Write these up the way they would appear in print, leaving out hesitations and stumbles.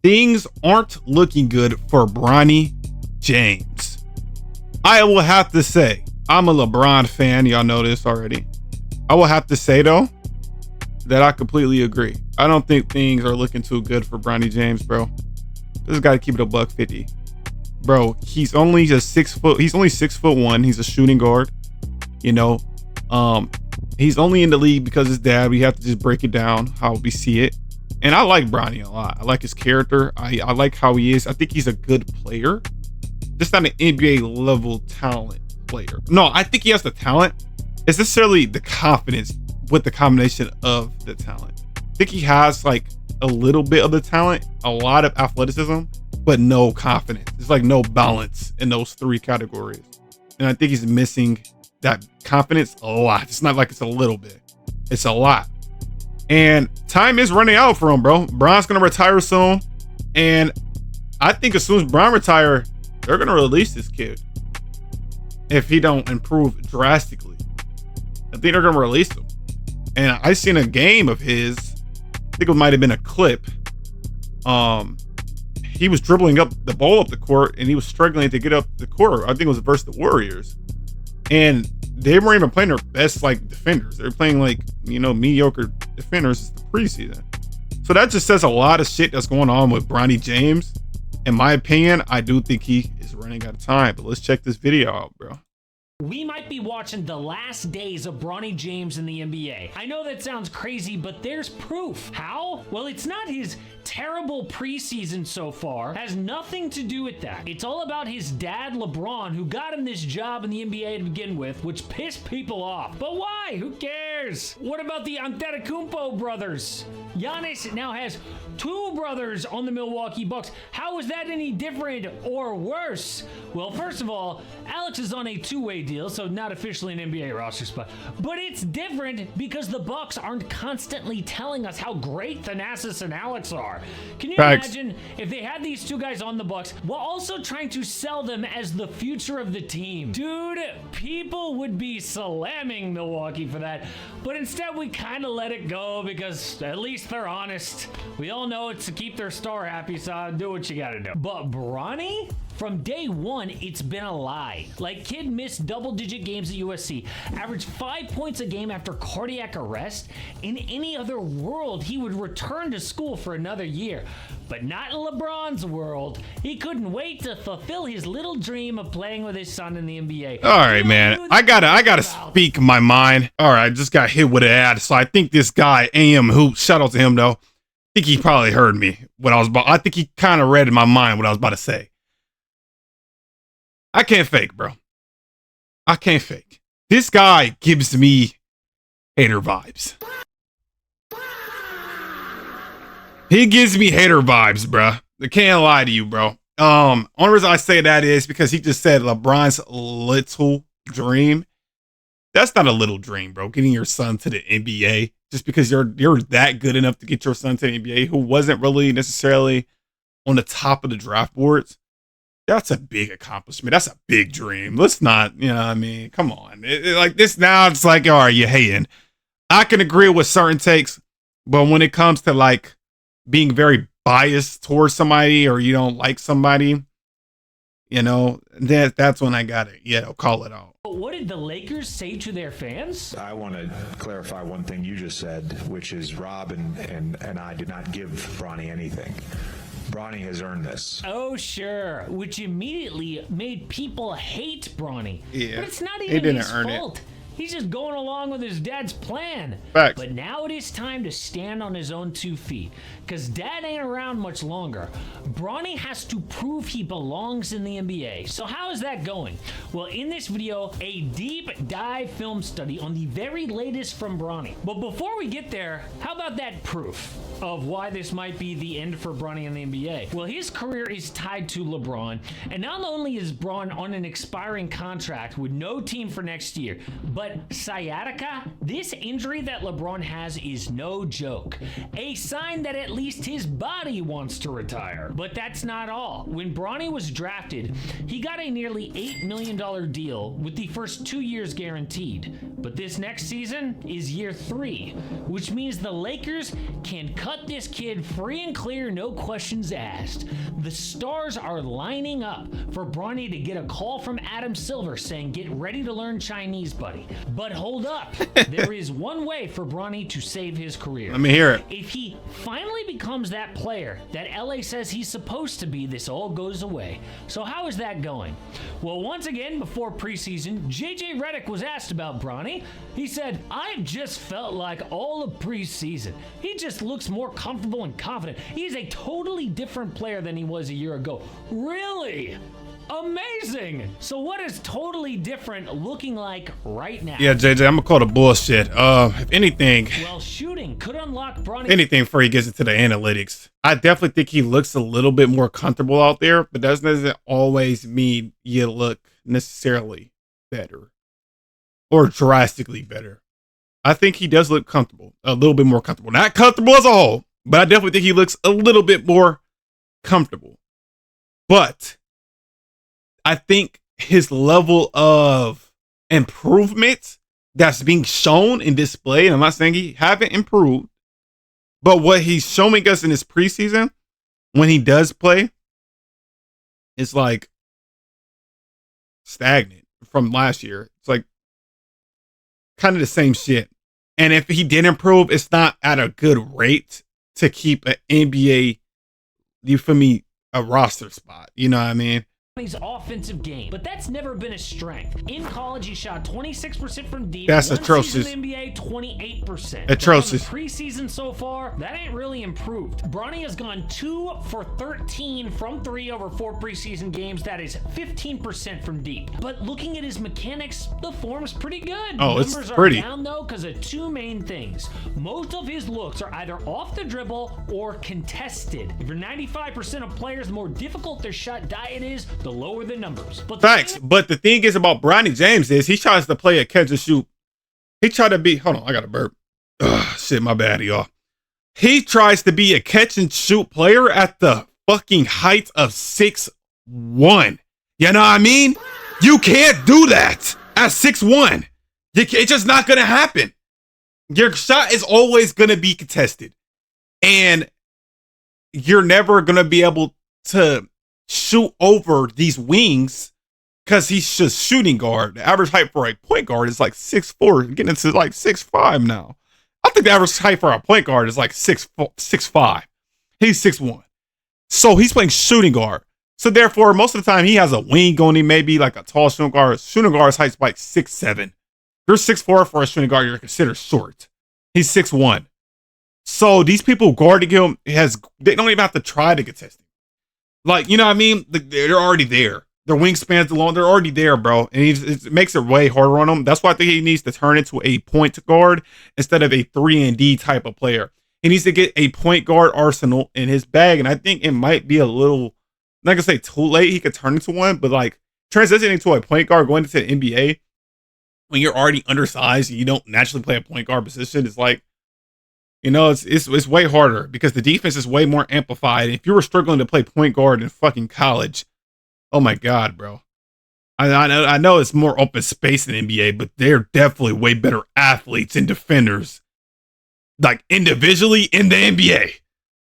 things aren't looking good for Bronny James. I will have to say, I'm a LeBron fan. Y'all know this already. I will have to say though, that I completely agree. I don't think things are looking too good for Bronny James, bro. This got to keep it a $150. Bro, he's only just 6 foot. He's only 6'1". He's a shooting guard. You know, he's only in the league because his dad. We have to just break it down how we see it. And I like Bronny a lot. I like his character. I like how he is. I think he's a good player. Just not an NBA level talent player. No, I think he has the talent. It's necessarily the confidence with the combination of the talent. I think he has like a little bit of the talent, a lot of athleticism, but no confidence. It's like no balance in those 3 categories. And I think he's missing that confidence a lot. It's not like it's a little bit, it's a lot. And time is running out for him, bro. Bron's gonna retire soon. And I think as soon as Bron retire, they're gonna release this kid. If he don't improve drastically, I think they're gonna release him. And I seen a game of his, I think it might have been a clip. He was dribbling up the ball up the court and he was struggling to get up the court. I think it was versus the Warriors. And they weren't even playing their best like defenders. They were playing like, you know, mediocre defenders the preseason. So that just says a lot of shit that's going on with Bronny James. In my opinion, I do think he is running out of time. But let's check this video out, bro. We might be watching the last days of Bronny James in the NBA. I know that sounds crazy, but there's proof. How? Well, it's not his terrible preseason so far. Has nothing to do with that. It's all about his dad, LeBron, who got him this job in the NBA to begin with, which pissed people off. But why? Who cares? What about the Antetokounmpo brothers? Giannis now has 2 brothers on the Milwaukee Bucks. How is that any different or worse? Well, first of all, Alex is on a 2-way deal, so not officially an NBA roster spot. But it's different because the Bucks aren't constantly telling us how great Thanasis and Alex are. Can you imagine if they had these 2 guys on the Bucks while also trying to sell them as the future of the team? Dude, people would be slamming Milwaukee for that. But instead, we kind of let it go because at least they're honest. We all know it's to keep their star happy, so do what you gotta do. But Bronny? From day one, it's been a lie. Like, kid missed double-digit games at USC, averaged 5 points a game after cardiac arrest. In any other world, he would return to school for another year. But not in LeBron's world. He couldn't wait to fulfill his little dream of playing with his son in the NBA. All right, man. I gotta speak my mind. All right, I just got hit with an ad, so I think this guy AM who, shout out to him though. I think he probably heard me what I was about. I think he kind of read in my mind what I was about to say. I can't fake, bro. I can't fake. This guy gives me hater vibes. He gives me hater vibes, bro. I can't lie to you, bro. Only reason I say that is because he just said LeBron's little dream. That's not a little dream, bro. Getting your son to the NBA just because you're that good enough to get your son to the NBA, who wasn't really necessarily on the top of the draft boards. That's a big accomplishment. That's a big dream. Let's not, you know what I mean? Come on. Like this now, it's like, all right, you're hating. I can agree with certain takes, but when it comes to like being very biased towards somebody or you don't like somebody, you know, that's when I gotta, call it out. What did the Lakers say to their fans? I want to clarify one thing you just said, which is Rob and I did not give Bronny anything. Bronny has earned this. Oh, sure. Which immediately made people hate Bronny. Yeah. But it's not even his fault. He's just going along with his dad's plan. Facts. But now it is time to stand on his own 2 feet. Because dad ain't around much longer. Bronny has to prove he belongs in the NBA. So how is that going? Well, in this video, a deep dive film study on the very latest from Bronny. But before we get there, how about that proof of why this might be the end for Bronny in the NBA? Well, his career is tied to LeBron. And not only is Bron on an expiring contract with no team for next year, but But sciatica, this injury that LeBron has is no joke. A sign that at least his body wants to retire. But that's not all. When Bronny was drafted, he got a nearly $8 million deal with the first 2 years guaranteed. But this next season is year 3, which means the Lakers can cut this kid free and clear, no questions asked. The stars are lining up for Bronny to get a call from Adam Silver saying, "Get ready to learn Chinese, buddy." But hold up, there is one way for Bronny to save his career. Let me hear it. If he finally becomes that player that LA says he's supposed to be, this all goes away. So how is that going? Well, once again, before preseason, JJ Redick was asked about Bronny. He said, "I've just felt like all of preseason. He just looks more comfortable and confident. He's a totally different player than he was a year ago." Really? Amazing. So what is totally different looking like right now? Yeah, JJ, I'm gonna call the bullshit. If anything, well, shooting could unlock Bronny. Anything before he gets into the analytics. I definitely think he looks a little bit more comfortable out there, but that doesn't always mean you look necessarily better or drastically better. I think he does look comfortable, a little bit more comfortable. Not comfortable as a whole, but I definitely think he looks a little bit more comfortable. But I think his level of improvement that's being shown and displayed, and I'm not saying he haven't improved, but what he's showing us in his preseason, when he does play, is like stagnant from last year. It's like kind of the same shit. And if he did improve, it's not at a good rate to keep an NBA, you feel me, a roster spot. You know what I mean? His offensive game, but that's never been a strength. In college, he shot 26% from deep. That's atrocious. In the NBA, 28%. Atrocious. But preseason so far, that ain't really improved. Bronny has gone 2 for 13 from 3 over 4 preseason games. That is 15% from deep. But looking at his mechanics, the form's pretty good. Oh, the it's numbers pretty. are down though because of 2 main things. Most of his looks are either off the dribble or contested. If you're 95% of players, the more difficult their shot diet is, the lower the numbers. But Facts. But the thing is about Bronny James is he tries to play a catch and shoot. He tried to be, hold on, I got a burp. Ugh, shit, my bad, y'all. He tries to be a catch and shoot player at the fucking height of 6'1". You know what I mean? You can't do that at 6'1". It's just not going to happen. Your shot is always going to be contested. And you're never going to be able to shoot over these wings because he's just shooting guard. The average height for a point guard is like 6'4", getting into like 6'5" now. I think the average height for a point guard is like 6'5". He's 6'1". So he's playing shooting guard. So therefore, most of the time he has a wing on him, maybe like a tall shooting guard. Shooting guard's height's like 6'7". You're 6'4" for a shooting guard, you're considered short. He's 6'1". So these people guarding him they don't even have to try to contest him. Like, you know what I mean? They're already there. Their wingspan's long. They're already there, bro. And it makes it way harder on them. That's why I think he needs to turn into a point guard instead of a 3-and-D type of player. He needs to get a point guard arsenal in his bag. And I think it might be a little, I'm not going to say too late. He could turn into one, but like transitioning to a point guard going into the NBA when you're already undersized and you don't naturally play a point guard position is like, you know, it's way harder because the defense is way more amplified. If you were struggling to play point guard in fucking college, oh my God, bro. I know it's more open space in the NBA, but they're definitely way better athletes and defenders, like individually in the NBA.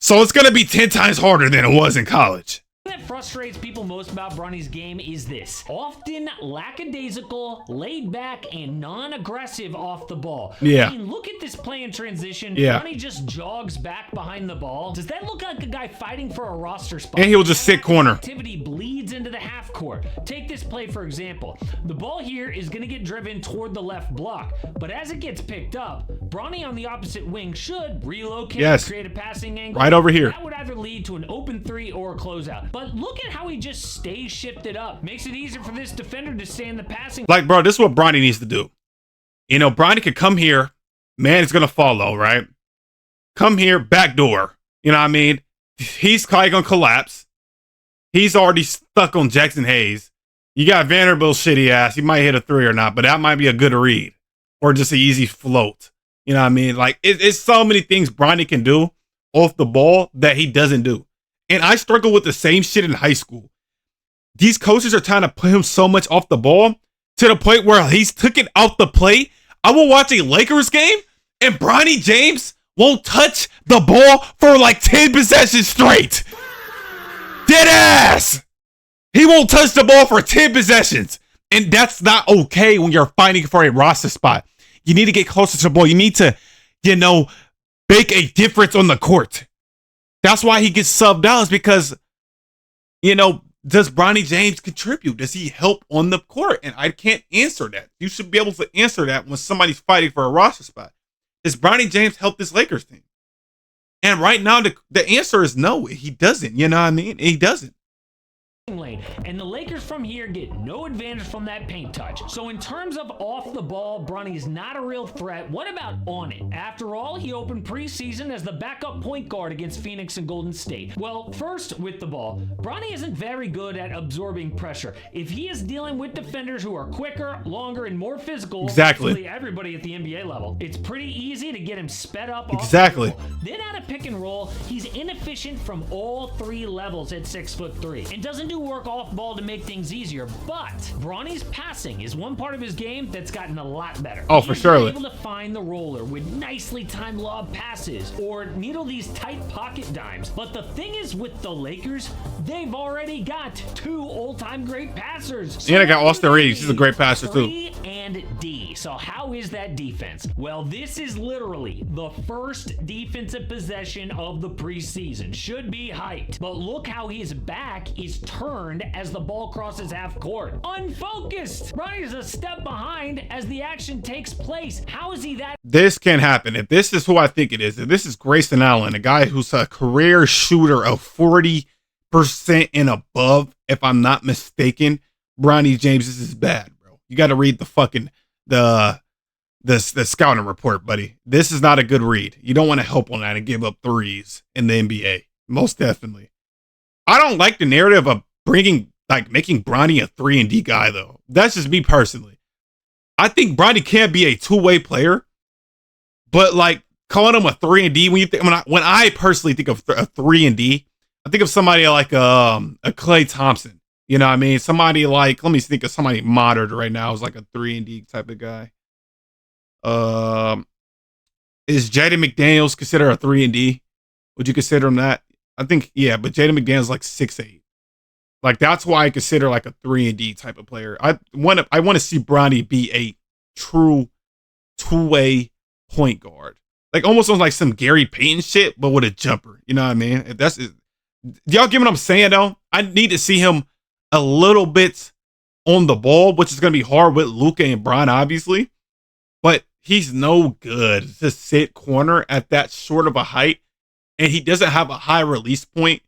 So it's going to be 10 times harder than it was in college. What frustrates people most about Bronny's game is this. Often lackadaisical, laid back, and non-aggressive off the ball. Yeah. I mean, look at this play in transition. Yeah. Bronny just jogs back behind the ball. Does that look like a guy fighting for a roster spot? And he'll just sit corner. Activity bleeds into the half court. Take this play, for example. The ball here is going to get driven toward the left block. But as it gets picked up, Bronny on the opposite wing should relocate, yes, create a passing angle. Right over here. That would either lead to an open 3 or a closeout. But look at how he just stays shifted up. Makes it easier for this defender to stay in the passing. Like, bro, this is what Bronny needs to do. You know, Bronny could come here. Man is going to follow, right? Come here, backdoor. You know what I mean? He's probably going to collapse. He's already stuck on Jackson Hayes. You got Vanderbilt's shitty ass. He might hit a 3 or not, but that might be a good read. or just an easy float. You know what I mean? Like it's so many things Bronny can do off the ball that he doesn't do. And I struggle with the same shit in high school. These coaches are trying to put him so much off the ball to the point where he's took it out the play. I will watch a Lakers game and Bronny James won't touch the ball for like 10 possessions straight. Dead ass. He won't touch the ball for 10 possessions. And that's not okay when you're fighting for a roster spot. You need to get closer to the ball. You need to, make a difference on the court. That's why he gets subbed out, is because, does Bronny James contribute? Does he help on the court? And I can't answer that. You should be able to answer that when somebody's fighting for a roster spot. Does Bronny James help this Lakers team? And right now, the answer is no, he doesn't. You know what I mean? He doesn't. Lane, and the Lakers from here get no advantage from that paint touch. So in terms of off the ball, Bronny's not a real threat. What about on it? After all, he opened preseason as the backup point guard against Phoenix and Golden State. Well, first with the ball, Bronny isn't very good at absorbing pressure. If he is dealing with defenders who are quicker, longer, and more physical, exactly, everybody at the NBA level, it's pretty easy to get him sped up. Exactly. Then out of pick and roll, he's inefficient from all three levels at 6'3" and doesn't do work off ball to make things easier, but Bronny's passing is one part of his game that's gotten a lot better. Oh, for sure. He's able to find the roller with nicely timed lob passes or needle these tight pocket dimes. But the thing is with the Lakers, they've already got two all-time great passers. So I got Austin Reeves. He's a great passer too. And D. So how is that defense? Well, this is literally the first defensive possession of the preseason. Should be hyped. But look how his back is turned as the ball crosses half court. Unfocused. Bronny's a step behind as the action takes place. How is he that? This can happen. If this is who I think it is, if this is Grayson Allen, a guy who's a career shooter of 40% and above, if I'm not mistaken, Bronny James, this is bad, bro. You got to read the fucking the scouting report, buddy. This is not a good read. You don't want to help on that and give up threes in the NBA. Most definitely. I don't like the narrative of making Bronny a 3-and-D guy, though. That's just me personally. I think Bronny can be a two-way player, but like calling him a 3-and-D, when I personally think of a 3-and-D, I think of somebody like a Klay Thompson. You know what I mean? Somebody like, let me think of somebody modern right now who's like a 3-and-D type of guy. Is Jaden McDaniels considered a 3-and-D? Would you consider him that? I think, yeah, but Jaden McDaniels like 6'8". Like, that's why I consider like a 3-and-D type of player. I want to see Bronny be a true two-way point guard. Like, almost on like some Gary Payton shit, but with a jumper. You know what I mean? If that's it. Y'all get what I'm saying, though? I need to see him a little bit on the ball, which is going to be hard with Luka and Bron, obviously. But he's no good to sit corner at that short of a height. And he doesn't have a high release point.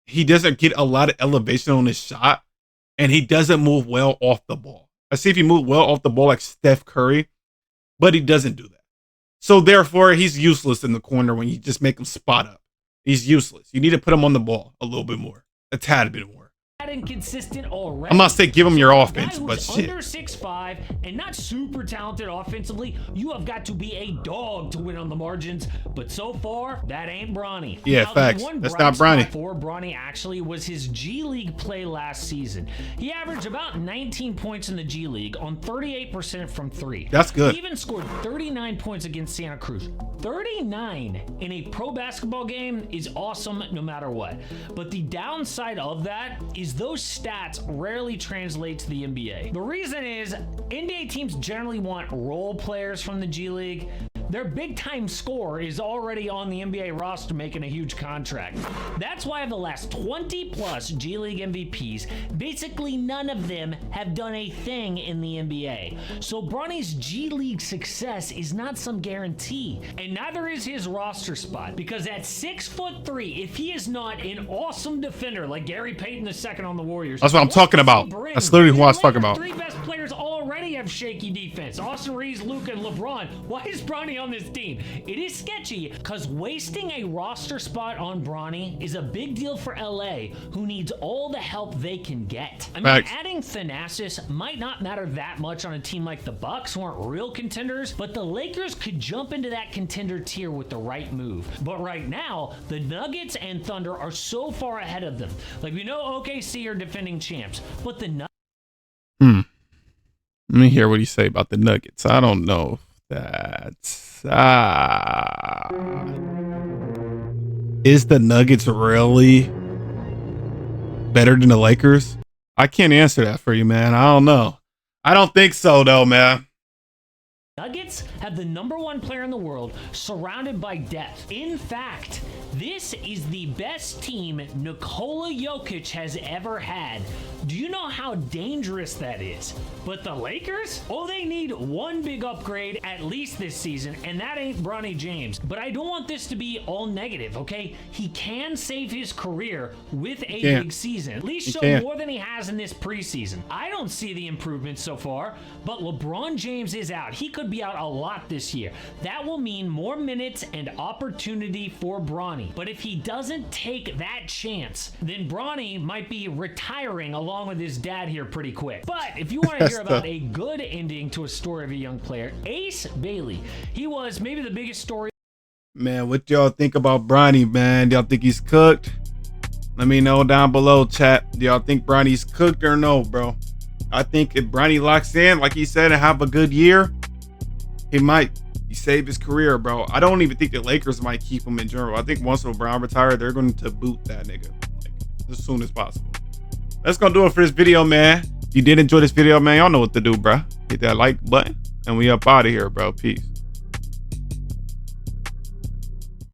He doesn't get a lot of elevation on his shot. And he doesn't move well off the ball. I see if he moved well off the ball like Steph Curry, but he doesn't do that. So therefore, he's useless in the corner when you just make him spot up. He's useless. You need to put him on the ball a little bit more, a tad bit more. Inconsistent already. I'm not saying give him your offense, but shit. Under 6'5" and not super talented offensively, you have got to be a dog to win on the margins. But so far, that ain't Bronny. Yeah, now, facts. That's not Bronny. For Bronny actually was his G League play last season. He averaged about 19 points in the G League on 38% from three. That's good. He even scored 39 points against Santa Cruz. 39 in a pro basketball game is awesome no matter what. But the downside of that is those stats rarely translate to the NBA. The reason is NBA teams generally want role players from the G League. Their big-time scorer is already on the NBA roster making a huge contract. That's why of the last 20-plus G League MVPs, basically none of them have done a thing in the NBA. So Bronny's G League success is not some guarantee, and neither is his roster spot, because at 6'3", if he is not an awesome defender like Gary Payton II on the Warriors, that's what I'm talking about. That's literally who I was talking about. Three best players already have shaky defense. Austin Reeves, Luka, and LeBron. Why is Bronny on this team? It is sketchy because wasting a roster spot on Bronny is a big deal for LA, who needs all the help they can get. I mean, Facts. adding Thanasis might not matter that much on a team like the Bucks, who aren't real contenders, but the Lakers could jump into that contender tier with the right move. But right now, the Nuggets and Thunder are so far ahead of them. Like, we know OKC are defending champs, but the Nuggets. Let me hear what you say about the Nuggets. I don't know if that's is the Nuggets really better than the Lakers? I can't answer that for you, man. I don't know. I don't think so, though, man. Nuggets have the #1 player in the world surrounded by depth. In fact, this is the best team Nikola Jokic has ever had. Do you know how dangerous that is? But the Lakers? Oh, they need one big upgrade at least this season, and that ain't Bronny James. But I don't want this to be all negative, okay? He can save his career with a big season. At least show more than he has in this preseason. I don't see the improvements so far, but LeBron James is out. He could be out a lot this year. That will mean more minutes and opportunity for Bronny. But if he doesn't take that chance, then Bronny might be retiring along with his dad here pretty quick. But if you want to hear about a good ending to a story of a young player, Ace Bailey, he was maybe the biggest story. Man, what y'all think about Bronny, man? Y'all think he's cooked? Let me know down below, chat. Do y'all think Bronny's cooked or no, bro? I think if Bronny locks in, like he said, and have a good year, he might save his career, bro. I don't even think the Lakers might keep him in general. I think once LeBron retires, they're going to boot that nigga like as soon as possible. That's gonna do it for this video, man. If you did enjoy this video, man, y'all know what to do, bro. Hit that like button, and we up out of here, bro. Peace.